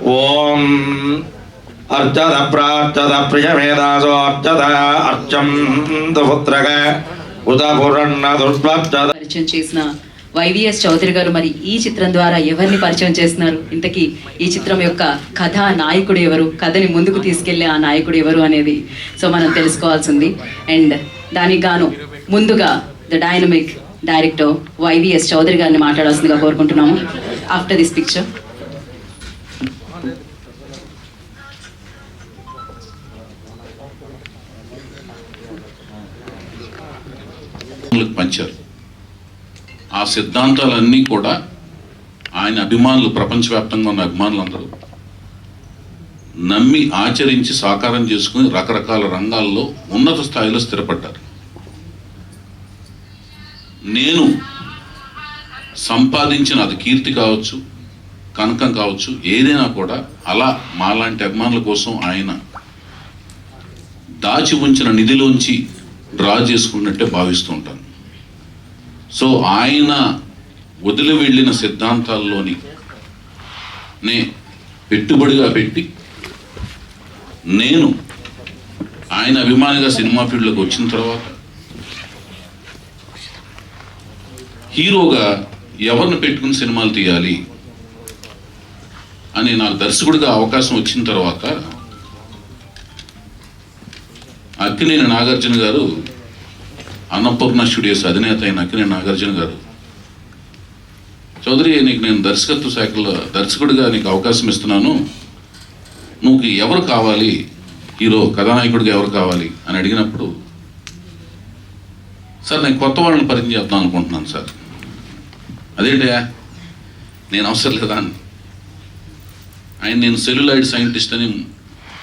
ఓం అర్చద ప్రార్చద ప్రియమేదాసో అర్చద అర్చం పుత్రగ ఉదపురన్న దుర్భర్చద. పరిచయం చేసిన వైవిఎస్ చౌదరి గారు మరి ఈ చిత్రం ద్వారా ఎవరిని పరిచయం చేస్తున్నారు, ఇంతకీ ఈ చిత్రం యొక్క కథా నాయకుడు ఎవరు, కథని ముందుకు తీసుకెళ్లే ఆ నాయకుడు ఎవరు అనేది సో మనం తెలుసుకోవాల్సింది. అండ్ దానికి గాను ముందుగా the dynamic director YVS Chowdary గారిని మాట్లాడాల్సిందిగా కోరుకుంటున్నాము ఆఫ్టర్ దిస్ పిక్చర్. పంచారు ఆ సిద్ధాంతాలన్నీ కూడా ఆయన అభిమానులు, ప్రపంచవ్యాప్తంగా ఉన్న అభిమానులందరూ నమ్మి ఆచరించి సాకారం చేసుకుని రకరకాల రంగాల్లో ఉన్నత స్థాయిలో స్థిరపడ్డారు. నేను సంపాదించిన అది కీర్తి కావచ్చు, కనకం కావచ్చు, ఏదైనా కూడా అలా మాలాంటి అభిమానుల కోసం ఆయన దాచి ఉంచిన నిధిలోంచి డ్రా చేసుకున్నట్టే భావిస్తూ ఉంటాను. సో ఆయన వదిలి వెళ్ళిన సిద్ధాంతాల్లోని పెట్టుబడిగా పెట్టి నేను ఆయన అభిమానిగా సినిమా ఫీల్డ్లోకి వచ్చిన తర్వాత హీరోగా ఎవరిని పెట్టుకుని సినిమాలు తీయాలి అని నాకు దర్శకుడిగా అవకాశం వచ్చిన తర్వాత అక్కినేని నాగార్జున గారు, అన్నపూర్ణ స్టూడియోస్ అధినేత అయిన అక్కినేని నాగార్జున గారు, చౌదరి నీకు నేను దర్శకత్వ శాఖలో దర్శకుడిగా నీకు అవకాశం ఇస్తున్నాను, నువ్వు ఎవరు కావాలి, హీరో కథానాయకుడిగా ఎవరు కావాలి అని అడిగినప్పుడు, సార్ నేను కొత్త వాళ్ళని పరిచయం చేద్దాం అనుకుంటున్నాను సార్. అదేంటయా నేను అవసరం లేదా అని ఆయన నేను సెల్యులాయిడ్ సైంటిస్ట్ అని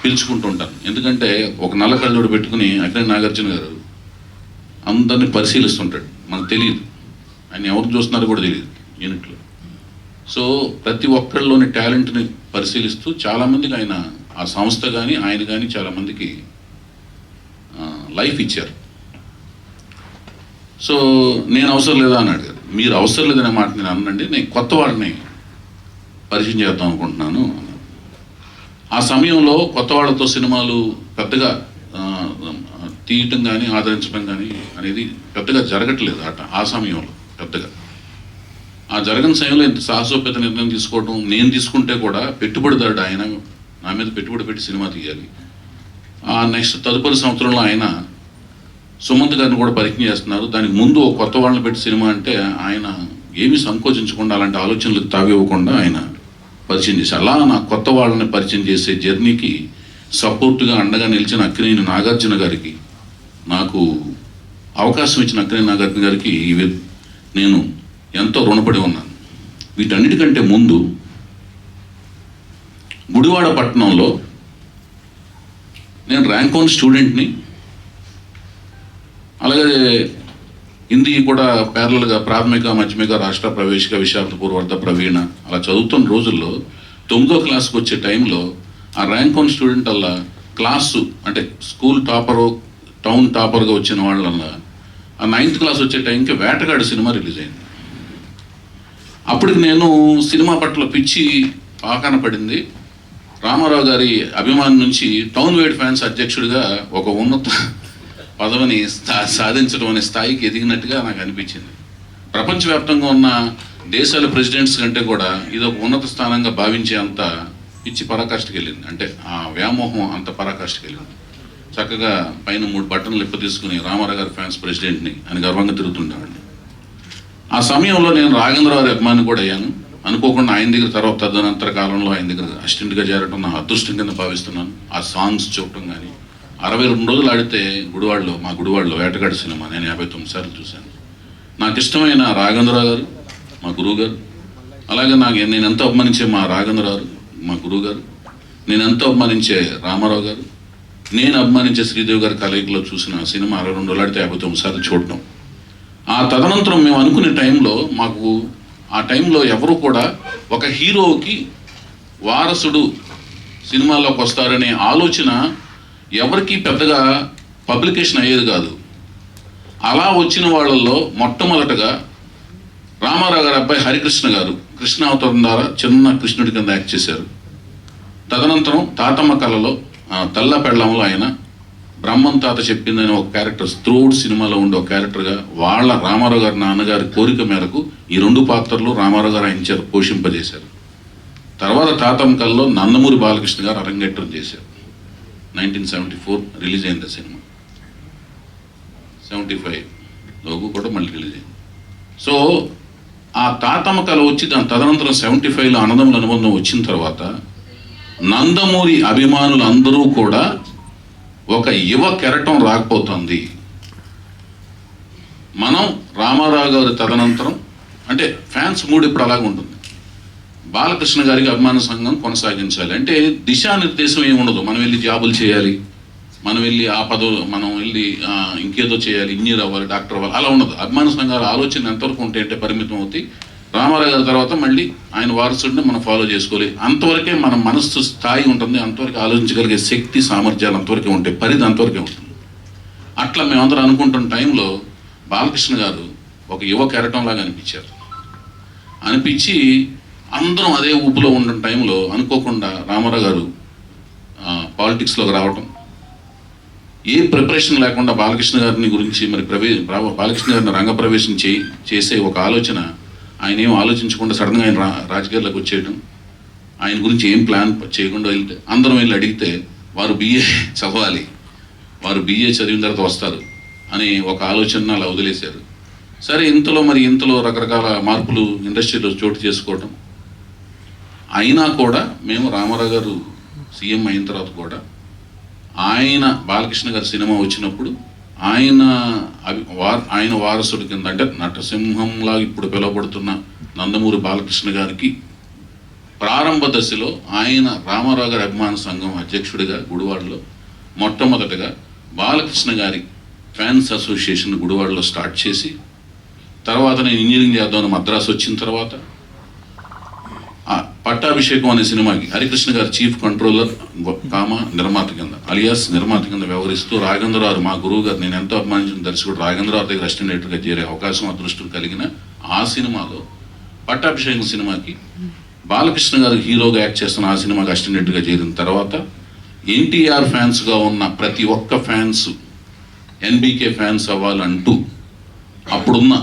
పిలుచుకుంటూ ఉంటాను. ఎందుకంటే ఒక నల్ల కళ్ళోడు పెట్టుకుని అక్కినేని నాగార్జున గారు అందరినీ పరిశీలిస్తుంటాడు, మనకు తెలియదు ఆయన ఎవరు చూస్తున్నారో కూడా తెలియదు యూనిట్లో. సో ప్రతి ఒక్కళ్ళలోని టాలెంట్ని పరిశీలిస్తూ చాలామందికి ఆయన ఆ సంస్థ కానీ ఆయన కానీ చాలామందికి లైఫ్ ఇచ్చారు. సో నేను అవసరం లేదా అని అడిగారు. మీరు అవసరం లేదనే మాట నేను అనండి, నేను కొత్త వాళ్ళని పరిచయం చేద్దాం అనుకుంటున్నాను. ఆ సమయంలో కొత్త వాళ్ళతో సినిమాలు పెద్దగా తీయటం కానీ ఆదరించడం కానీ అనేది పెద్దగా జరగట్లేదు ఆ సమయంలో. పెద్దగా ఆ జరగని సమయంలో ఇంత సాహసోపేత నిర్ణయం తీసుకోవడం, నేను తీసుకుంటే కూడా పెట్టుబడిదారుడు ఆయన నా మీద పెట్టుబడి పెట్టి సినిమా తీయాలి. ఆ నెక్స్ట్ తదుపరి సంవత్సరంలో ఆయన సుమంత్ గారిని కూడా పరిచయం చేస్తున్నారు. దానికి ముందు కొత్త వాళ్ళని పెట్టి సినిమా అంటే ఆయన ఏమీ సంకోచించకుండా అలాంటి ఆలోచనలకు తావివ్వకుండా ఆయన పరిచయం చేశారు. అలా నా కొత్త వాళ్ళని పరిచయం చేసే జర్నీకి సపోర్ట్గా అండగా నిలిచిన అక్కినేని నాగార్జున గారికి, నాకు అవకాశం ఇచ్చిన అక్కినేని నాగార్జున గారికి నేను ఎంతో రుణపడి ఉన్నాను. వీటన్నిటికంటే ముందు గుడివాడ పట్టణంలో నేను ర్యాంక్ 1 స్టూడెంట్ని, అలాగే హిందీ కూడా ప్యారలల్గా ప్రాథమిక, మాధ్యమిక, రాష్ట్ర ప్రవేశిక, విశారద పూర్వార్ధ, ప్రవీణ అలా చదువుతున్న రోజుల్లో 9వ క్లాస్కి వచ్చే టైంలో ఆ ర్యాంక్ 1 స్టూడెంట్ అలా క్లాసు అంటే స్కూల్ టాపరు, టౌన్ టాపర్గా వచ్చిన వాళ్ళల్లా ఆ 9th క్లాస్ వచ్చే టైంకి వేటగాడు సినిమా రిలీజ్ అయింది. అప్పటికి నేను సినిమా పట్ల పిచ్చి పాకాన పడింది. రామారావు గారి అభిమాని నుంచి టౌన్ వైడ్ ఫ్యాన్స్ అధ్యక్షుడిగా ఒక ఉన్నత పదవిని సాధించడం అనే స్థాయికి ఎదిగినట్టుగా నాకు అనిపించింది. ప్రపంచవ్యాప్తంగా ఉన్న దేశాల ప్రెసిడెంట్స్ కంటే కూడా ఇది ఒక ఉన్నత స్థానంగా భావించే అంత పిచ్చి పరాకాష్ఠకి వెళ్ళింది. అంటే ఆ వ్యామోహం అంత పరాకాష్ఠకి వెళ్ళింది. చక్కగా పైన 3 బట్టన్లు ఇప్ప తీసుకుని రామారావు గారి ఫ్యాన్స్ ప్రెసిడెంట్ని అని గర్వంగా తిరుగుతుండేవాడిని. ఆ సమయంలో నేను రాఘవేంద్రరావు అభిమాని కూడా అయ్యాను. అనుకోకుండా ఆయన దగ్గర తర్వాత తదనంతర కాలంలో ఆయన దగ్గర అసిస్టెంట్గా చేరడం నా అదృష్టం కింద భావిస్తున్నాను. ఆ సాంగ్స్ చూడటం కానీ 62 రోజులు ఆడితే మా గుడివాడలో వేటగాడి సినిమా నేను 59 సార్లు చూశాను. నాకు ఇష్టమైన రాఘవేంద్రరావు గారు మా గురువు గారు, అలాగే నేను ఎంతో అభిమానించే మా రాఘవేంద్రరావు గారు మా గురువు గారు, నేను ఎంతో అభిమానించే రామారావు గారు, నేను అభిమానించే శ్రీదేవి గారి కలయికలో చూసిన సినిమా 62 రోజులు ఆడితే 59 సార్లు చూడటం. ఆ తదనంతరం మేము అనుకునే టైంలో మాకు ఆ టైంలో ఎవరు కూడా ఒక హీరోకి వారసుడు సినిమాలోకి వస్తారనే ఆలోచన ఎవరికి పెద్దగా పబ్లికేషన్ అయ్యేది కాదు. అలా వచ్చిన వాళ్ళల్లో మొట్టమొదటగా రామారావు గారి అబ్బాయి హరికృష్ణ గారు కృష్ణ అవతారం ద్వారా చిన్న కృష్ణుడి కింద యాక్ట్ చేశారు. తదనంతరం తాతమ్మ కళలో తెల్ల పెళ్ళంలో ఆయన బ్రహ్మం తాత చెప్పిందని ఒక క్యారెక్టర్ త్రూడ్ సినిమాలో ఉండే ఒక క్యారెక్టర్గా వాళ్ళ రామారావు గారి నాన్నగారి కోరిక మేరకు ఈ 2 పాత్రలు రామారావు గారు ఆయన చేత పోషింపజేశారు. తర్వాత తాతమ్మ కళలో నందమూరి బాలకృష్ణ గారు అరంగేట్రం చేశారు. 1974 రిలీజ్ అయింది ఆ సినిమా. 75లోకి కూడా మళ్ళీ రిలీజ్ అయింది. సో ఆ తాతమ్మ కళ వచ్చి దాని తదనంతరం 75లో అన్నదమ్ముల అనుబంధం వచ్చిన తర్వాత నందమూరి అభిమానులు అందరూ కూడా ఒక యువ కెరటం రాకపోతుంది. మనం రామారావు గారి తదనంతరం అంటే ఫ్యాన్స్ మూడు ఇప్పుడు అలాగే ఉంటుంది. బాలకృష్ణ గారికి అభిమాన సంఘం కొనసాగించాలి అంటే దిశానిర్దేశం ఏమి ఉండదు. మనం వెళ్ళి జాబులు చేయాలి, మనం వెళ్ళి ఆ పదవులు, మనం వెళ్ళి ఇంకేదో చేయాలి, ఇంజనీర్ అవ్వాలి, డాక్టర్ అవ్వాలి, అలా ఉండదు. అభిమాన సంఘాల ఆలోచన ఎంతవరకు ఉంటే అంటే పరిమితం అవుతాయి. రామారావు గారి తర్వాత మళ్ళీ ఆయన వారసుడిని మనం ఫాలో చేసుకోవాలి. అంతవరకే మన మనస్సు స్థాయి ఉంటుంది, అంతవరకు ఆలోచించగలిగే శక్తి సామర్థ్యాలు అంతవరకే ఉంటాయి, పరిధి అంతవరకే ఉంటుంది. అట్లా మేమందరం అనుకుంటున్న టైంలో బాలకృష్ణ గారు ఒక యువ కెరటం లాగా అనిపించి అందరం అదే ఊపులో ఉన్న టైంలో అనుకోకుండా రామారావు గారు పాలిటిక్స్లోకి రావటం, ఏ ప్రిపరేషన్ లేకుండా బాలకృష్ణ గారిని గురించి మరి బాలకృష్ణ గారిని రంగప్రవేశం చేసే ఒక ఆలోచన, ఆయన ఏం ఆలోచించకుండా సడన్గా ఆయన రాజకీయాల్లోకి వచ్చేయడం, ఆయన గురించి ఏం ప్లాన్ చేయకుండా వెళ్తే అందరం వెళ్ళి అడిగితే వారు BA చదవాలి, వారు BA చదివిన తర్వాత వస్తారు అని ఒక ఆలోచన అలా వదిలేశారు. సరే ఇంతలో రకరకాల మార్పులు ఇండస్ట్రీలో చోటు చేసుకోవటం అయినా కూడా మేము రామారావు గారు సీఎం అయిన తర్వాత కూడా ఆయన బాలకృష్ణ గారి సినిమా వచ్చినప్పుడు ఆయన వారసుడి కింద అంటే నటసింహంలా ఇప్పుడు పిలువబడుతున్న నందమూరి బాలకృష్ణ గారికి ప్రారంభ దశలో ఆయన రామారావు గారి అభిమాన సంఘం అధ్యక్షుడిగా గుడివాడలో మొట్టమొదటగా బాలకృష్ణ గారి ఫ్యాన్స్ అసోసియేషన్ గుడివాడలో స్టార్ట్ చేసి, తర్వాత నేను ఇంజనీరింగ్ చేద్దామని మద్రాసు వచ్చిన తర్వాత పట్టాభిషేకం అనే సినిమాకి హరికృష్ణ గారు చీఫ్ కంట్రోలర్ నిర్మాత కింద అలియాస్ నిర్మాత కింద వ్యవహరిస్తూ రాఘవేంద్రరావు మా గురువు గారు, నేను ఎంతో అభిమానించిన దర్శకుడు రాఘవేంద్రరావు దగ్గర అసిస్టెంట్ డైరెక్టర్గా చేరే అవకాశం అదృష్టం కలిగిన ఆ సినిమాలో పట్టాభిషేకం సినిమాకి బాలకృష్ణ గారు హీరోగా యాక్ట్ చేస్తున్న ఆ సినిమాకి అసిస్టెంట్ డైరెక్టర్గా చేరిన తర్వాత NTR ఫ్యాన్స్గా ఉన్న ప్రతి ఒక్క ఫ్యాన్స్ NBK ఫ్యాన్స్ అవ్వాలంటూ అప్పుడున్న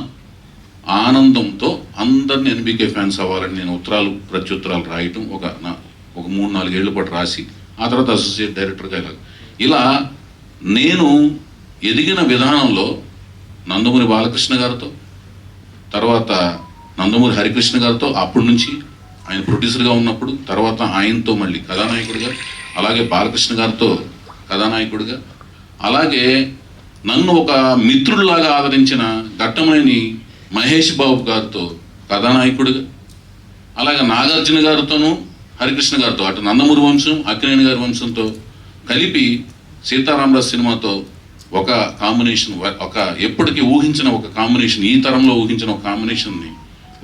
ఆనందంతో అందరిని NBK ఫ్యాన్స్ అవ్వాలని నేను ప్రత్యుత్తరాలు రాయటం ఒక 3-4 ఏళ్ల పాటు రాసి ఆ తర్వాత అసోసియేట్ డైరెక్టర్గా ఇలా నేను ఎదిగిన విధానంలో నందమూరి బాలకృష్ణ గారితో, తర్వాత నందమూరి హరికృష్ణ గారితో, అప్పటి నుంచి ఆయన ప్రొడ్యూసర్గా ఉన్నప్పుడు, తర్వాత ఆయనతో మళ్ళీ కథానాయకుడిగా, అలాగే బాలకృష్ణ గారితో కథానాయకుడిగా, అలాగే నన్ను ఒక మిత్రుడిలాగా ఆదరించిన ఘట్టమనేని మహేష్ బాబు గారితో కథానాయకుడిగా, అలాగే నాగార్జున గారితోనూ హరికృష్ణ గారితో, అటు నందమూరి వంశం అక్కినేని గారి వంశంతో కలిపి సీతారామరాజు సినిమాతో ఒక కాంబినేషన్, ఒక ఎప్పటికీ ఊహించిన ఒక కాంబినేషన్, ఈ తరంలో ఊహించిన ఒక కాంబినేషన్ని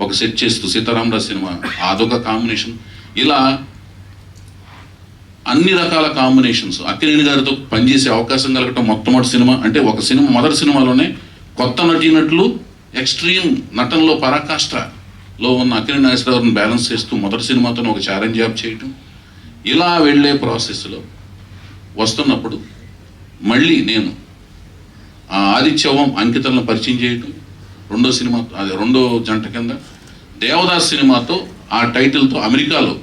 ఒక సెట్ చేస్తూ సీతారామరాజు సినిమా అదొక కాంబినేషన్. ఇలా అన్ని రకాల కాంబినేషన్స్ అక్కినేని గారితో పనిచేసే అవకాశం కలగటం మొట్టమొదటి సినిమా. అంటే ఒక సినిమా మొదటి సినిమాలోనే కొత్త నటీనటులు ఎక్స్ట్రీమ్ నటనలో పరాకాష్ఠలో ఉన్న అక్కినేని నాగేశ్వరరావుని బ్యాలెన్స్ చేస్తూ మొదటి సినిమాతో ఒక ఛాలెంజ్ జాబ్ చేయటం, ఇలా వెళ్ళే ప్రాసెస్లో వస్తున్నప్పుడు మళ్ళీ నేను ఆదిత్యవం అంకితలను పరిచయం చేయటం, రెండో జంట కింద దేవదాస్ సినిమాతో ఆ టైటిల్తో అమెరికాలో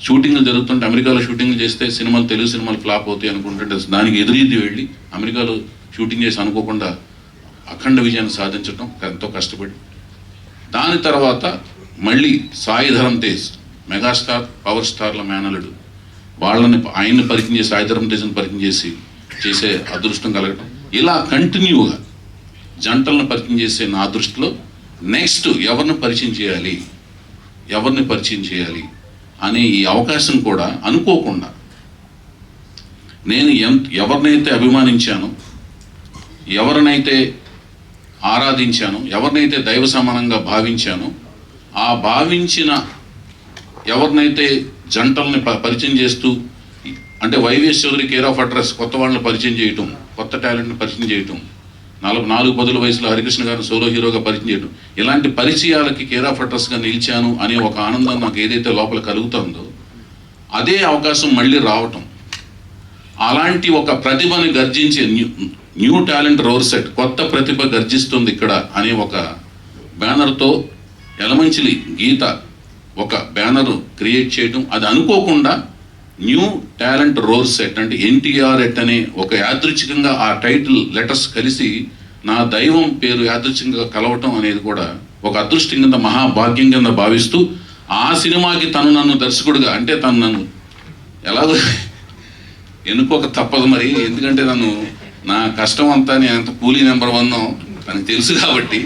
షూటింగ్లు జరుగుతుంటే, అమెరికాలో షూటింగ్లు చేస్తే తెలుగు సినిమాలు ఫ్లాప్ అవుతాయి అనుకుంటుంటే దానికి ఎదురీది వెళ్ళి అమెరికాలో షూటింగ్ చేసి అనుకోకుండా అఖండ విజయాన్ని సాధించడం ఎంతో కష్టపడి, దాని తర్వాత మళ్ళీ సాయి ధరమ్ తేజ్ మెగాస్టార్ పవర్ స్టార్ల మేనలుడు, ఆయన్ని పరిచయం చేసి సాయి ధరమ్ తేజ్ని పరిచయం చేసే అదృష్టం కలగటం, ఇలా కంటిన్యూగా జంటలను పరిచయం చేసే నా దృష్టిలో నెక్స్ట్ ఎవరిని పరిచయం చేయాలి అనే ఈ అవకాశం కూడా అనుకోకుండా నేను ఎవరినైతే అభిమానించానో, ఎవరినైతే ఆరాధించానో, ఎవరినైతే దైవ సమానంగా భావించానో, ఆ భావించిన ఎవరినైతే జంటల్ని పరిచయం చేస్తూ, అంటే YVS Chowdary care of address కొత్త వాళ్ళని పరిచయం చేయటం, కొత్త టాలెంట్ని పరిచయం చేయటం, 4 వయసులో హరికృష్ణ గారిని సోలో హీరోగా పరిచయం చేయడం, ఇలాంటి పరిచయాలకి కేర్ ఆఫ్ అడ్రస్గా నిలిచాను అనే ఒక ఆనందం నాకు ఏదైతే లోపల కలుగుతుందో, అదే అవకాశం మళ్ళీ రావటం, అలాంటి ఒక ప్రతిభని గర్జించే న్యూ టాలెంట్ రోర్ సెట్, కొత్త ప్రతిభ గర్జిస్తుంది ఇక్కడ అనే ఒక బ్యానర్తో యలమంచిలి గీత ఒక బ్యానర్ క్రియేట్ చేయడం, అది అనుకోకుండా న్యూ టాలెంట్ రోర్ సెట్ అంటే ఎన్టీఆర్ ఎట్ అనే ఒక యాదృచ్ఛికంగా ఆ టైటిల్ లెటర్స్ కలిసి నా దైవం పేరు యాదృచ్ఛికంగా కలవటం అనేది కూడా ఒక అదృష్టం కింద, మహాభాగ్యం కింద భావిస్తూ ఆ సినిమాకి తను నన్ను దర్శకుడిగా, అంటే తను నన్ను ఎలాగో ఎన్నుకోక తప్పదు మరి, ఎందుకంటే నన్ను నా కష్టం అంతా నేను ఎంత కూలీ నెంబర్ 1 తనకు తెలుసు కాబట్టి.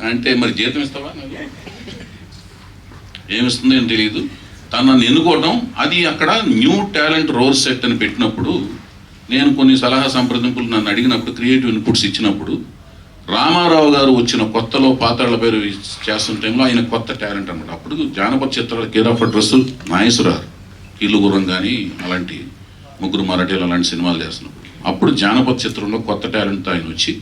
అంటే మరి జీతం ఇస్తావా, నాకు ఏమిస్తుందో ఏం తెలియదు. తను నన్ను ఎన్నుకోవటం, అది అక్కడ న్యూ టాలెంట్ రోర్ సెట్ అని పెట్టినప్పుడు నేను కొన్ని సలహా సంప్రదింపులు నన్ను అడిగినప్పుడు, క్రియేటివ్ ఇన్పుట్స్ ఇచ్చినప్పుడు, రామారావు గారు వచ్చిన కొత్తలో పాత్రల పేరు చేస్తున్న టైంలో ఆయన కొత్త టాలెంట్ అనమాట. అప్పుడు జానపద చిత్రాలు కేర్ ఆఫ్ అడ్రస్ నాగేశ్వరరావు, కీలుగురం కానీ అలాంటి ముగ్గురు మరాఠీలు అలాంటి సినిమాలు చేస్తున్నప్పుడు, అప్పుడు జానపద చిత్రంలో కొత్త టాలెంట్తో ఆయన వచ్చి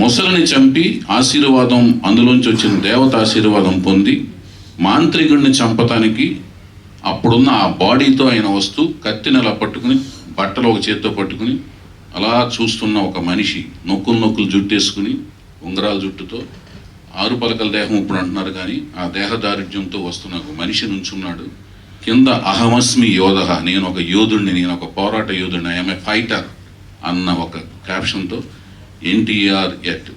మొసలిని చంపి ఆశీర్వాదం, అందులోంచి వచ్చిన దేవత ఆశీర్వాదం పొంది మాంత్రికుడిని చంపటానికి అప్పుడున్న ఆ బాడీతో ఆయన వస్తూ కత్తిని అలా పట్టుకుని, బట్టలు ఒక చేత్తో పట్టుకుని అలా చూస్తున్న ఒక మనిషి, నొక్కులు జుట్టేసుకుని ఉంగరాల జుట్టుతో 6 పలకల దేహం ఇప్పుడు అంటున్నారు కానీ ఆ దేహదారిద్ర్యంతో వస్తున్న ఒక మనిషి నుంచున్నాడు. కింద అహమస్మి యోధ, నేను ఒక యోధుడిని, నేను ఒక పోరాట యోధుడిని, ఐఎమ్ ఏ ఫైటర్ అన్న ఒక క్యాప్షన్తో ఎన్టీఆర్ ఎట్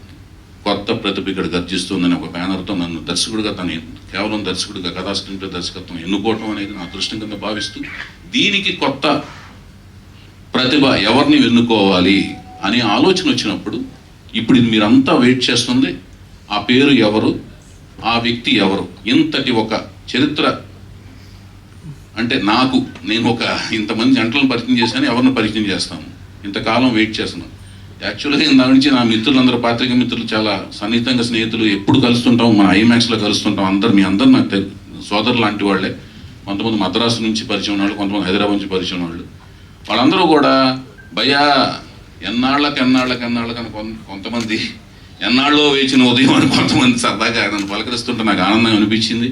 కొత్త ప్రతిభ ఇక్కడ గర్జిస్తుందని ఒక బ్యానర్తో నన్ను దర్శకుడిగా, తను కేవలం దర్శకుడిగా కథా స్క్రీన్పై దర్శకత్వం ఎన్నుకోవటం అనేది నా అదృష్టం కింద భావిస్తూ, దీనికి కొత్త ప్రతిభ ఎవరిని ఎన్నుకోవాలి అనే ఆలోచన వచ్చినప్పుడు, ఇప్పుడు ఇది మీరంతా వెయిట్ చేస్తుంది, ఆ పేరు ఎవరు, ఆ వ్యక్తి ఎవరు, ఇంతటి ఒక చరిత్ర అంటే నాకు, నేను ఒక ఇంతమంది జంటలను పరిచయం చేశాను, ఎవరిని పరిచయం చేస్తాను, ఇంతకాలం వెయిట్ చేస్తున్నాను. యాక్చువల్గా దాని నుంచి నా మిత్రులందరూ, పాత్రిక మిత్రులు చాలా సన్నిహితంగా స్నేహితులు, ఎప్పుడు కలుస్తుంటాం, మన ఐమాక్స్లో కలుస్తుంటాం, మీ అందరు నాకు సోదరు లాంటి వాళ్ళే. కొంతమంది మద్రాసు నుంచి పరిచయం వాళ్ళు, కొంతమంది హైదరాబాద్ నుంచి పరిచయం వాళ్ళు, వాళ్ళందరూ కూడా భయ్యా ఎన్నాళ్ళకని కొంతమంది, ఎన్నాళ్ళలో వేచిన ఉదయం అని కొంతమంది సరదాగా నన్ను పలకరిస్తుంటే నాకు ఆనందం అనిపించింది.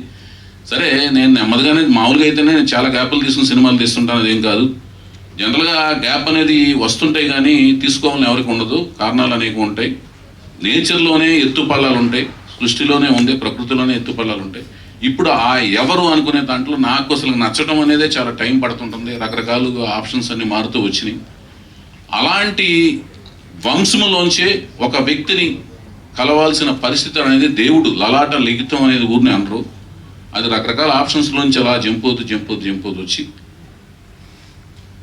సరే, నేను నెమ్మదిగానే, మామూలుగా అయితేనే నేను చాలా గ్యాప్లు తీసుకుని సినిమాలు తీస్తుంటాను, అదేం కాదు. జనరల్గా గ్యాప్ అనేది వస్తుంటాయి కానీ తీసుకోవాలని ఎవరికి ఉండదు, కారణాలు అనేవి ఉంటాయి. నేచర్లోనే ఎత్తుపల్లాలు ఉంటాయి, సృష్టిలోనే ఉంది, ప్రకృతిలోనే ఎత్తుపల్లాలు ఉంటాయి. ఇప్పుడు ఆ ఎవరు అనుకునే దాంట్లో నాకు అసలు నచ్చడం అనేదే చాలా టైం పడుతుంటుంది, రకరకాలుగా ఆప్షన్స్ అన్ని మారుతూ వచ్చినాయి. అలాంటి వంశములోంచే ఒక వ్యక్తిని కలవాల్సిన పరిస్థితి అనేది దేవుడు లలాట లిఖితం అనేది ఊరిని అనరు, అది రకరకాల ఆప్షన్స్లోంచి అలా జంపోతూ వచ్చి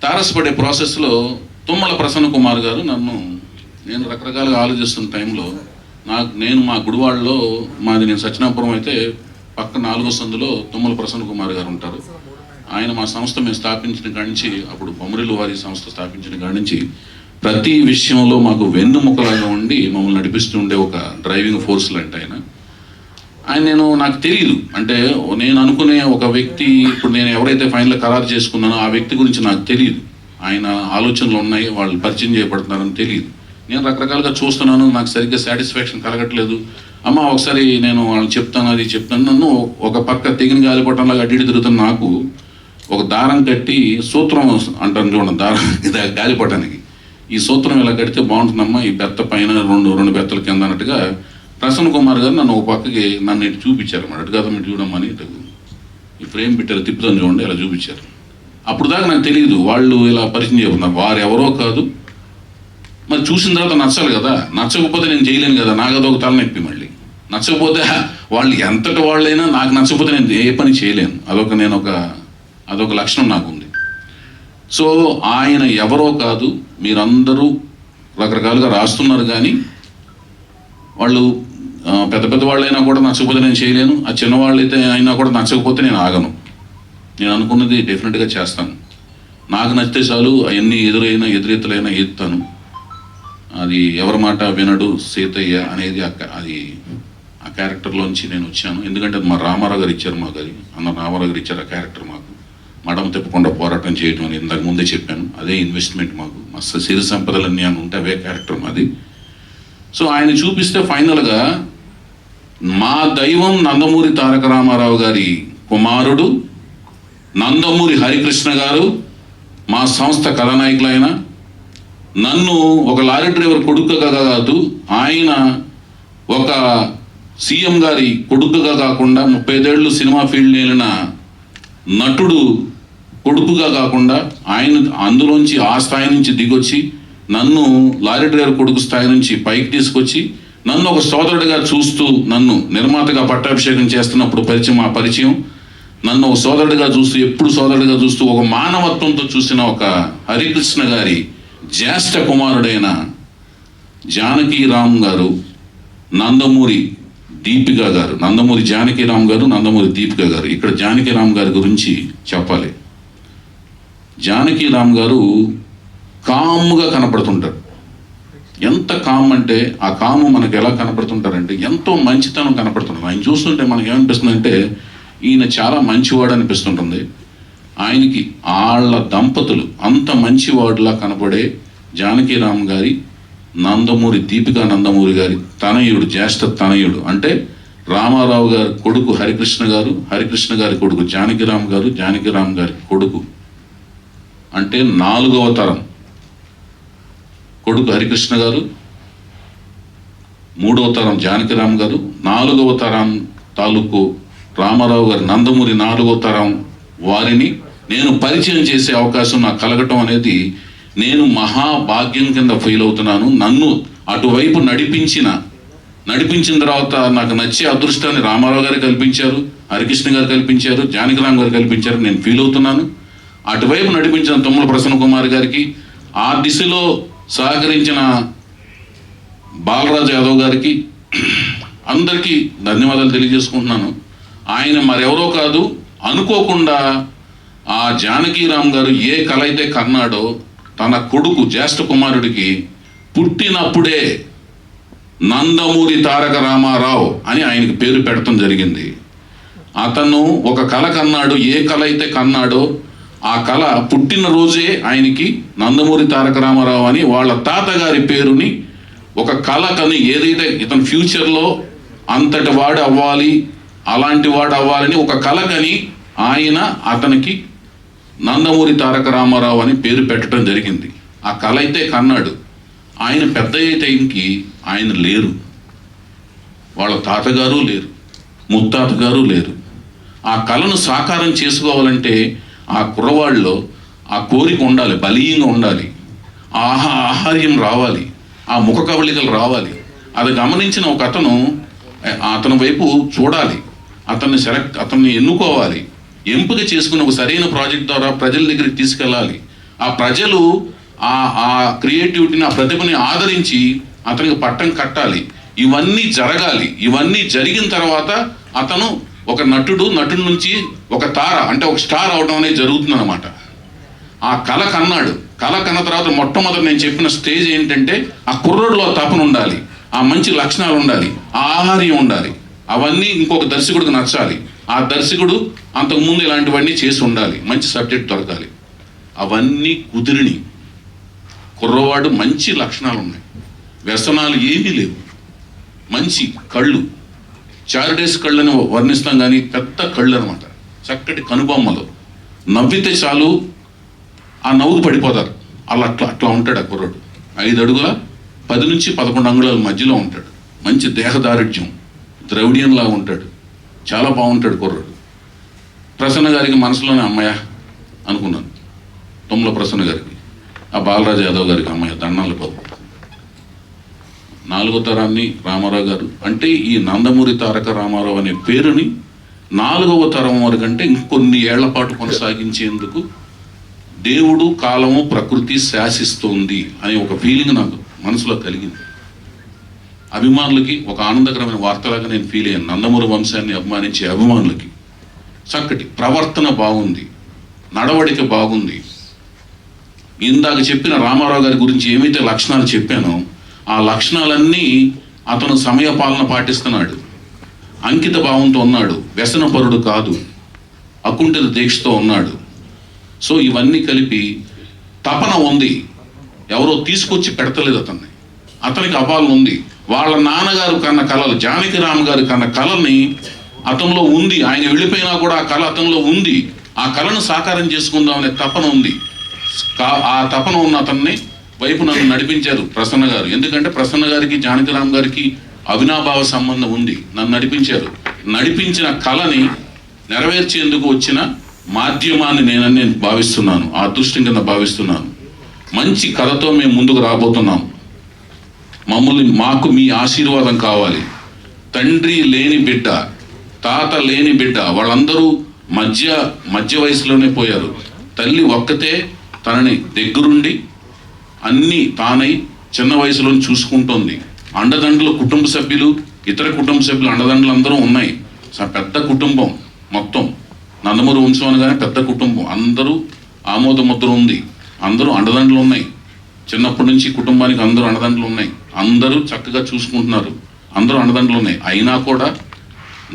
తారసపడే ప్రాసెస్లో తుమ్మల ప్రసన్న కుమార్ గారు నేను రకరకాలుగా ఆలోచిస్తున్న టైంలో నేను మా గుడివాడలో, నేను సత్యనాపురం అయితే పక్క 4వ సందులో తుమ్మల ప్రసన్న కుమార్ గారు ఉంటారు. ఆయన మా సంస్థ మేము స్థాపించిన కాడి నుంచి, అప్పుడు బొమ్మరిలు వారి సంస్థ స్థాపించిన కాడి నుంచి ప్రతి విషయంలో మాకు వెన్నుముకలాగా ఉండి మమ్మల్ని నడిపిస్తూ ఉండే ఒక డ్రైవింగ్ ఫోర్స్ లాంటి ఆయన నాకు తెలియదు, అంటే నేను అనుకునే ఒక వ్యక్తి, ఇప్పుడు నేను ఎవరైతే ఫైనల్ ఖరారు చేసుకున్నానో ఆ వ్యక్తి గురించి నాకు తెలియదు, ఆయన ఆలోచనలు ఉన్నాయి, వాళ్ళు పరిచయం చేయబడుతున్నారని తెలియదు. నేను రకరకాలుగా చూస్తున్నాను, నాకు సరిగ్గా సాటిస్ఫాక్షన్ కలగట్లేదు. అమ్మ ఒకసారి నేను వాళ్ళని చెప్తాను, అది చెప్తాను, నన్ను ఒక పక్క తెగిన గాలిపటంలాగా అడ్డు తిరుగుతున్న నాకు ఒక దారం కట్టి, సూత్రం అంటాను చూడండి, దారం గాలిపటానికి, ఈ సూత్రం ఇలా కడితే బాగుంటుందమ్మా, ఈ బెత్త పైన రెండు బెత్తల కింద అన్నట్టుగా ప్రసన్న కుమార్ గారు నన్ను ఒక పక్కకి నన్ను ఇటు చూపించారు అన్నమాట. అటు కదా మీరు చూడమని ఈ ఫ్రేమ్ పెట్టారు, తిప్పుతాను చూడండి, ఇలా చూపించారు. అప్పుడు దాకా నాకు తెలియదు వాళ్ళు ఇలా పరిచయం చెబుతున్నారు, వారు ఎవరో కాదు. మరి చూసిన తర్వాత నచ్చాలి కదా, నచ్చకపోతే నేను చేయలేను కదా, నాకు అదొక తలనొప్పి. మళ్ళీ నచ్చకపోతే వాళ్ళు ఎంతటి వాళ్ళైనా నాకు నచ్చకపోతే నేను ఏ పని చేయలేను, అదొక లక్షణం నాకుంది. సో ఆయన ఎవరో కాదు, మీరందరూ రకరకాలుగా రాస్తున్నారు కానీ వాళ్ళు పెద్ద వాళ్ళైనా కూడా నచ్చకపోతే నేను చేయలేను, ఆ చిన్నవాళ్ళు అయితే అయినా కూడా నచ్చకపోతే నేను ఆగను. నేను అనుకున్నది డెఫినెట్గా చేస్తాను, నాకు నచ్చితే చాలు, అవన్నీ ఎదురెత్తులైనా ఎత్తాను. అది ఎవరి మాట వినడు సీతయ్య అనేది అది ఆ క్యారెక్టర్లోంచి నేను వచ్చాను. ఎందుకంటే అది మా రామారావు గారు ఇచ్చారు, రామారావు గారు ఇచ్చారు ఆ క్యారెక్టర్ మాకు. మడమ తిప్పకుండా పోరాటం చేయడం అని ఇంతకు ముందే చెప్పాను, అదే ఇన్వెస్ట్మెంట్ మాకు. మా సిరి సంపదలన్నీ అని ఉంటే అవే క్యారెక్టర్ మాది. సో ఆయన చూపిస్తే ఫైనల్గా మా దైవం నందమూరి తారక రామారావు గారి కుమారుడు, నందమూరి హరికృష్ణ గారు మా సంస్థ కథానాయకులైన నన్ను ఒక లారీ డ్రైవర్ కొడుకుగా కాదు, ఆయన ఒక సీఎం గారి కొడుకుగా కాకుండా 35 ఏళ్ళు సినిమా ఫీల్డ్ వెళ్ళిన నటుడు కొడుకుగా కాకుండా ఆయన అందులోంచి ఆ స్థాయి నుంచి దిగొచ్చి నన్ను లారీ డ్రైవర్ కొడుకు స్థాయి నుంచి పైకి తీసుకొచ్చి నన్ను ఒక సోదరుడిగా చూస్తూ, నన్ను నిర్మాతగా పట్టాభిషేకం చేస్తున్నప్పుడు పరిచయం నన్ను ఒక సోదరుడిగా చూస్తూ, ఎప్పుడు సోదరుడిగా చూస్తూ ఒక మానవత్వంతో చూసిన ఒక హరికృష్ణ గారి జ్యేష్ఠ కుమారుడైన జానకీరామ్ గారు, నందమూరి దీపిక గారు, నందమూరి జానకీరామ్ గారు, నందమూరి దీపిక గారు. ఇక్కడ జానకీరామ్ గారి గురించి చెప్పాలి. జానకీరామ్ గారు కామ్గా కనపడుతుంటారు. ఎంత కామ్ అంటే ఆ కాము మనకు ఎలా కనపడుతుంటారంటే ఎంతో మంచితనం కనపడుతుంటారు. ఆయన చూస్తుంటే మనకి ఏమనిపిస్తుందంటే ఈయన చాలా మంచివాడు అనిపిస్తుంటుంది. ఆయనకి వాళ్ళ దంపతులు అంత మంచివాడులా కనపడే జానకీరామ్ గారి నందమూరి దీపికా నందమూరి గారి తనయుడు, జ్యేష్ఠ తనయుడు, అంటే రామారావు గారి కొడుకు హరికృష్ణ గారు, హరికృష్ణ గారి కొడుకు జానకీరామ్ గారు, జానకీరామ్ గారి కొడుకు అంటే 4వ తరం కొడుకు హరికృష్ణ గారు, 3వ తరం జానకీరామ్ గారు, 4వ తరం తాలూకు రామారావు గారు నందమూరి 4వ తరం వారిని నేను పరిచయం చేసే అవకాశం నాకు కలగటం అనేది నేను మహాభాగ్యం కింద ఫీల్ అవుతున్నాను. నన్ను అటువైపు నడిపించిన తర్వాత నాకు నచ్చే అదృష్టాన్ని రామారావు గారు కల్పించారు, హరికృష్ణ గారు కల్పించారు, జానకీరామ్ గారు కల్పించారు. నేను ఫీల్ అవుతున్నాను. అటువైపు నడిపించిన తుమ్మల ప్రసన్న కుమార్ గారికి, ఆ దిశలో సహకరించిన బాలరాజు యాదవ్ గారికి అందరికీ ధన్యవాదాలు తెలియజేసుకుంటున్నాను. ఆయన మరెవరో కాదు, అనుకోకుండా ఆ జానకీరామ్ గారు ఏ కళ అయితే కన్నాడో తన కొడుకు జ్యేష్ఠ కుమారుడికి పుట్టినప్పుడే నందమూరి తారక రామారావు అని ఆయనకి పేరు పెట్టడం జరిగింది. అతను ఒక కళ కన్నాడు, ఏ కళ అయితే కన్నాడో ఆ కళ పుట్టినరోజే ఆయనకి నందమూరి తారక రామారావు అని వాళ్ళ తాతగారి పేరుని ఒక కళ కని, ఏదైతే ఇతను ఫ్యూచర్లో అంతటి వాడు అవ్వాలి, అలాంటి వాడు అవ్వాలని ఒక కళ కని ఆయన అతనికి నందమూరి తారక రామారావు అని పేరు పెట్టడం జరిగింది. ఆ కళ అయితే కన్నాడు. ఆయన పెద్ద టైంకి ఆయన లేరు, వాళ్ళ తాతగారు లేరు, ముత్తాతగారు లేరు. ఆ కళను సాకారం చేసుకోవాలంటే ఆ కుర్రవాళ్ళలో ఆ కోరిక ఉండాలి, బలీయంగా ఉండాలి, ఆహార్యం రావాలి, ఆ ముఖ కవళికలు రావాలి. అది గమనించిన ఒక అతని వైపు చూడాలి, అతన్ని ఎన్నుకోవాలి, ఎంపిక చేసుకుని ఒక సరైన ప్రాజెక్ట్ ద్వారా ప్రజల దగ్గరికి తీసుకెళ్ళాలి. ఆ ప్రజలు ఆ క్రియేటివిటీని, ఆ ప్రతిభని ఆదరించి అతనికి పట్టం కట్టాలి. ఇవన్నీ జరగాలి. ఇవన్నీ జరిగిన తర్వాత అతను ఒక నటుడి నుంచి ఒక తార, అంటే ఒక స్టార్ అవడం అనేది జరుగుతుందన్నమాట. ఆ కళ కన్నాడు. కళ కన్న తర్వాత మొట్టమొదటి నేను చెప్పిన స్టేజ్ ఏంటంటే ఆ కుర్రోడిలో తపన ఉండాలి, ఆ మంచి లక్షణాలు ఉండాలి, ఆ ఆహార్యం ఉండాలి. అవన్నీ ఇంకొక దర్శకుడికి నచ్చాలి. ఆ దర్శకుడు అంతకుముందు ఇలాంటివన్నీ చేసి ఉండాలి, మంచి సబ్జెక్ట్ దొరకాలి. అవన్నీ కుదిరిని కుర్రవాడు మంచి లక్షణాలు ఉన్నాయి, వ్యసనాలు ఏమీ లేవు, మంచి కళ్ళు, చారిడేస్ కళ్ళని వర్ణిస్తాం కానీ పెద్ద కళ్ళు అనమాట, చక్కటి కనుబొమ్మలు, నవ్వితే చాలు ఆ నవ్వుకు పడిపోతారు. అట్లా ఉంటాడు ఆ కుర్రాడు. 5 అడుగుల 10 నుంచి 11 అంగుళాల మధ్యలో ఉంటాడు. మంచి దేహదారుఢ్యం, ద్రవిడియన్లా ఉంటాడు, చాలా బాగుంటాడు కుర్రాడు. ప్రసన్న గారికి మనసులోనే అమ్మయ్య అనుకున్నాను. తుమ్మల ప్రసన్న గారికి, ఆ బాలరాజు యాదవ్ గారికి అమ్మయ్య దండాలు బాబు. 4వ తరాన్ని రామారావు గారు, అంటే ఈ నందమూరి తారక రామారావు అనే పేరుని 4వ తరం వరకు అంటే ఇంకొన్ని ఏళ్ల పాటు కొనసాగించేందుకు దేవుడు, కాలము, ప్రకృతి శాసిస్తోంది అనే ఒక ఫీలింగ్ నాకు మనసులో కలిగింది. అభిమానులకి ఒక ఆనందకరమైన వార్తలాగా నేను ఫీల్ అయ్యాను. నందమూరి వంశాన్ని అభిమానించే అభిమానులకి చక్కటి ప్రవర్తన బాగుంది, నడవడిక బాగుంది. ఇందాక చెప్పిన రామారావు గారి గురించి ఏమైతే లక్షణాలు చెప్పానో ఆ లక్షణాలన్నీ అతను సమయపాలన పాటిస్తున్నాడు, అంకిత భావంతో ఉన్నాడు, వ్యసనపరుడు కాదు, అకుంఠిత దీక్షతో ఉన్నాడు. సో ఇవన్నీ కలిపి తపన ఉంది, ఎవరో తీసుకొచ్చి పెడతలేదు అతనికి అపాలన ఉంది. వాళ్ళ నాన్నగారు కన్న కళలు, జానకిరామ్ గారు కన్న కళని అతనిలో ఉంది. ఆయన వెళ్ళిపోయినా కూడా ఆ కళ అతనిలో ఉంది. ఆ కళను సాకారం చేసుకుందాం అనే తపన ఉంది. ఆ తపన ఉన్న అతన్ని వైపు నన్ను నడిపించారు ప్రసన్న గారు. ఎందుకంటే ప్రసన్న గారికి జానకిరామ్ గారికి అవినాభావ సంబంధం ఉంది. నన్ను నడిపించారు. నడిపించిన కళని నెరవేర్చేందుకు వచ్చిన మాధ్యమాన్ని నేను భావిస్తున్నాను, ఆ అదృష్టం కింద భావిస్తున్నాను. మంచి కథతో మేము ముందుకు రాబోతున్నాం. మాకు మీ ఆశీర్వాదం కావాలి. తండ్రి లేని బిడ్డ, తాత లేని బిడ్డ, వాళ్ళందరూ మధ్య వయసులోనే పోయారు. తల్లి ఒక్కతే తనని దగ్గరుండి అన్నీ తానై చిన్న వయసులో చూసుకుంటోంది. అండదండలు కుటుంబ సభ్యులు, ఇతర కుటుంబ సభ్యులు అండదండలు అందరూ ఉన్నాయి. పెద్ద కుటుంబం మొత్తం. నందమూరి వంశం అనగానే పెద్ద కుటుంబం, అందరూ ఆమోద ముద్ర ఉంది. అందరూ అండదండలు ఉన్నాయి. చిన్నప్పటి నుంచి కుటుంబానికి అందరూ అండదండలు ఉన్నాయి. అందరూ చక్కగా చూసుకుంటున్నారు. అందరూ అండదండలు ఉన్నాయి. అయినా కూడా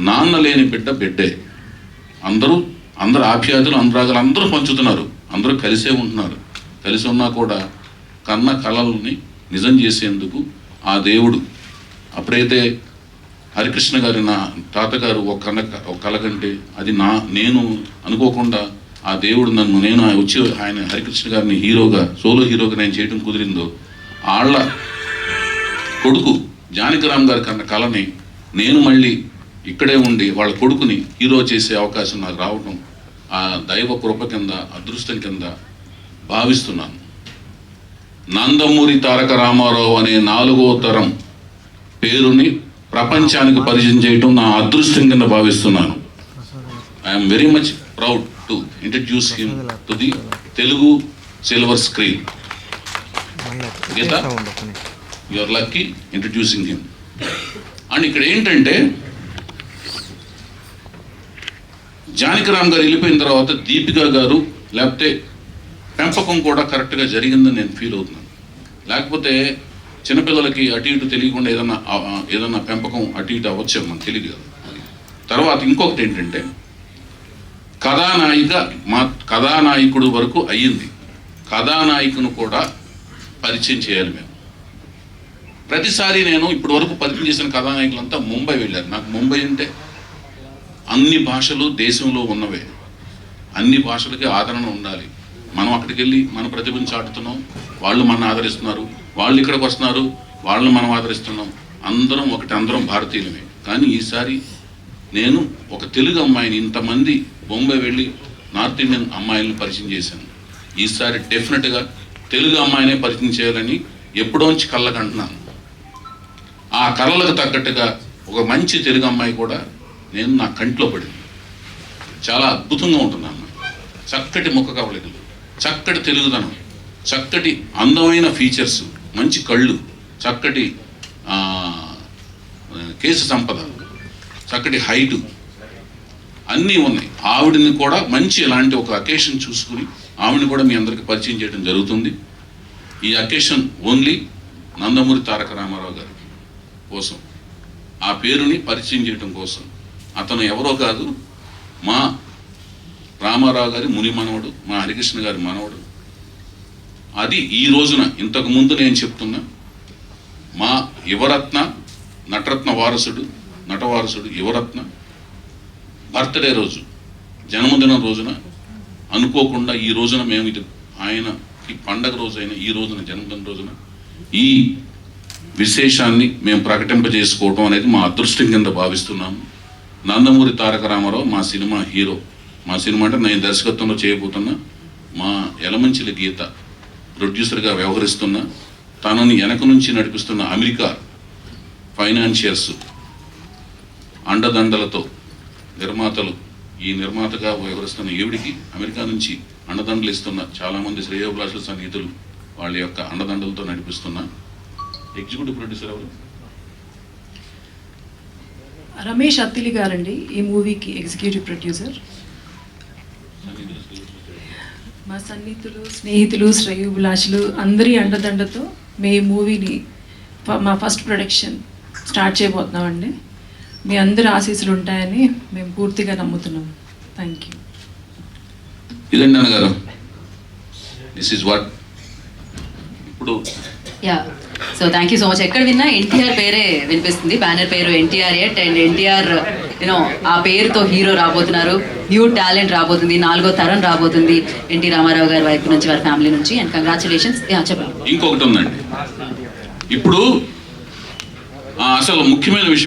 నాన్న లేని బిడ్డే. అందరూ ఆప్యాయతలు, అనురాగాలు అందరూ పంచుతున్నారు. అందరూ కలిసే ఉంటున్నారు. కలిసి ఉన్నా కూడా కన్న కళల్ని నిజం చేసేందుకు ఆ దేవుడు, అప్పుడైతే హరికృష్ణ గారి నా తాతగారు ఒక కళ కంటే అది నేను అనుకోకుండా ఆ దేవుడు నేను వచ్చి ఆయన హరికృష్ణ గారిని సోలో హీరోగా నేను చేయడం కుదిరిందో, వాళ్ళ కొడుకు జానకిరామ్ గారి కన్న కళని నేను మళ్ళీ ఇక్కడే ఉండి వాళ్ళ కొడుకుని హీరో చేసే అవకాశం నాకు రావడం ఆ దైవ కృప కింద, అదృష్టం కింద భావిస్తున్నాను. నందమూరి తారక రామారావు అనే 4వ తరం పేరుని ప్రపంచానికి పరిచయం చేయడం నా అదృష్టం కింద భావిస్తున్నాను. I'm very much proud to introduce him to the Telugu silver screen. Geetha, you are lucky introducing him. And ఇక్కడ ఏంటంటే, జానకిరామ్ గారు వెళ్ళిపోయిన తర్వాత దీపికా గారు లేకపోతే పెంపకం కూడా కరెక్ట్గా జరిగిందని నేను ఫీల్ అవుతున్నాను. లేకపోతే చిన్నపిల్లలకి అటు ఇటు తెలియకుండా ఏదన్నా పెంపకం అటు ఇటు అవ్వచ్చు, మనకు తెలియదు కదా. తర్వాత ఇంకొకటి ఏంటంటే, కథానాయకుడు వరకు అయ్యింది. కథానాయకును కూడా పరిచయం చేయాలి మేము. ప్రతిసారి నేను ఇప్పటి వరకు పరిచయం చేసిన కథానాయకులంతా ముంబై వెళ్ళారు. నాకు ముంబై అంటే అన్ని భాషలు దేశంలో ఉన్నవే, అన్ని భాషలకి ఆదరణ ఉండాలి. మనం అక్కడికి వెళ్ళి మన ప్రతిభను చాటుతున్నాం, వాళ్ళు మన ఆదరిస్తున్నారు, వాళ్ళు ఇక్కడికి వస్తున్నారు, వాళ్ళని మనం ఆదరిస్తున్నాం. అందరం ఒకటి, అందరం భారతీయులమే. కానీ ఈసారి నేను ఒక తెలుగు అమ్మాయిని, ఇంతమంది బొంబాయి వెళ్ళి నార్త్ ఇండియన్ అమ్మాయిలను పరిచయం చేశాను. ఈసారి డెఫినెట్గా తెలుగు అమ్మాయినే పరిచయం చేయాలని ఎప్పుడోంచి కళ్ళకు అంటున్నాను. ఆ కళలకు తగ్గట్టుగా ఒక మంచి తెలుగు అమ్మాయి కూడా నా కంట్లో పడింది. చాలా అద్భుతంగా ఉంటుంది అమ్మాయి. చక్కటి ముఖ కవళికలు, చక్కటి తెలుగుదనం, చక్కటి అందమైన ఫీచర్స్, మంచి కళ్ళు, చక్కటి కేసు సంపద, చక్కటి హైటు అన్నీ ఉన్నాయి. ఆవిడని కూడా మంచి ఇలాంటి ఒక అకేషన్ చూసుకుని ఆవిడని కూడా మీ అందరికీ పరిచయం చేయడం జరుగుతుంది. ఈ అకేషన్ ఓన్లీ నందమూరి తారక రామారావు గారి కోసం, ఆ పేరుని పరిచయం చేయడం కోసం. అతను ఎవరో కాదు, మా రామారావు గారి ముని మనవడు, మా హరికృష్ణ గారి మనవడు. అది ఈ రోజున, ఇంతకుముందు నేను చెప్తున్నా, మా యువరత్న, నటరత్న వారసుడు, నటవారసుడు యువరత్న బర్త్డే రోజు, జన్మదినం రోజున అనుకోకుండా ఈ రోజున మేము ఇది ఆయనకి పండగ రోజైన ఈ రోజున, జన్మదిన రోజున ఈ విశేషాన్ని మేము ప్రకటింపజేసుకోవడం అనేది మా అదృష్టం కింద భావిస్తున్నాము. నందమూరి తారక రామారావు మా సినిమా హీరో. మా సినిమా అంటే నేను దర్శకత్వంలో చేయబోతున్నా. మా యలమంచిలి గీత ప్రొడ్యూసర్గా వ్యవహరిస్తున్న, తనని వెనక నుంచి నడిపిస్తున్న అమెరికా ఫైనాన్షియర్స్ అండదండలతో నిర్మాతలు, ఈ నిర్మాతగా వ్యవహరిస్తున్న ఈవిడికి అమెరికా నుంచి అండదండలు ఇస్తున్న చాలామంది శ్రేయోభిలాషుల సన్నిహితులు, వాళ్ళ యొక్క అండదండలతో నడిపిస్తున్న ఎగ్జిక్యూటివ్ ప్రొడ్యూసర్ ఎవరు? రమేష్ అత్తిలి గారండి ఈ మూవీకి ఎగ్జిక్యూటివ్ ప్రొడ్యూసర్. మా సన్నిహితులు, స్నేహితులు, శ్రేయోభిలాషులు అందరి అండదండతో మీ మూవీని, మా ఫస్ట్ ప్రొడక్షన్ స్టార్ట్ చేయబోతున్నామండి. మీ అందరి ఆశీస్సులు ఉంటాయని మేము పూర్తిగా నమ్ముతున్నాం. Thank you. ఇదండి అన్నగారు, దిస్ ఈజ్ వాట్. ఇప్పుడు so thank you so much. ఎక్కడ విన్నా ఎన్టీఆర్ పేరే వినిపిస్తుంది. బ్యానర్ పేరు NTR at, and NTR you know ఆ పేరుతో హీరో రాబోతున్నారు, న్యూ టాలెంట్ రాబోతుంది, 4వ తరం రాబోతుంది ఎన్టీ రామారావు గారి వైపు నుంచి, వారి ఫ్యామిలీ నుంచి. And congratulations. చెప్పండి. ఇంకొకటి ఉందండి, ఇప్పుడు అసలు ముఖ్యమైన విషయం